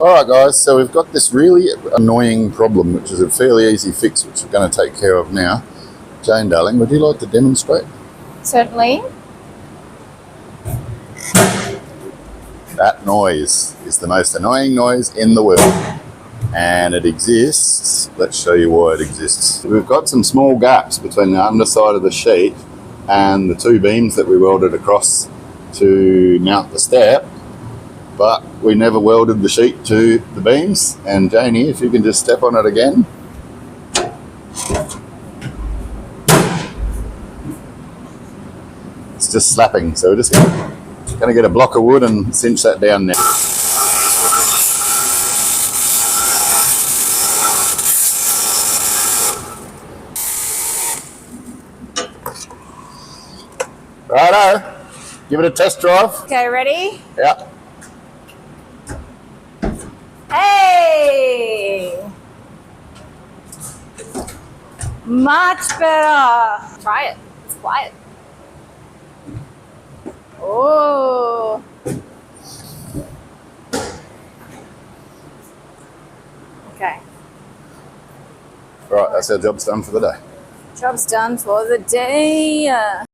Alright guys, so we've got this really annoying problem, which is a fairly easy fix, which we're going to take care of now. Jane, darling, would you like to demonstrate? Certainly. That noise is the most annoying noise in the world. And it exists. Let's show you why it exists. We've got some small gaps between the underside of the sheet and the two beams that we welded across to mount the step. But we never welded the sheet to the beams. And Janie, if you can just step on it again. It's just slapping. So we're just going to get a block of wood and cinch that down now. Righto. Give it a test drive. Okay, ready? Yeah. Hey! Much better. Try it. It's quiet. Oh. Okay. Right, that's our job's done for the day. Job's done for the day.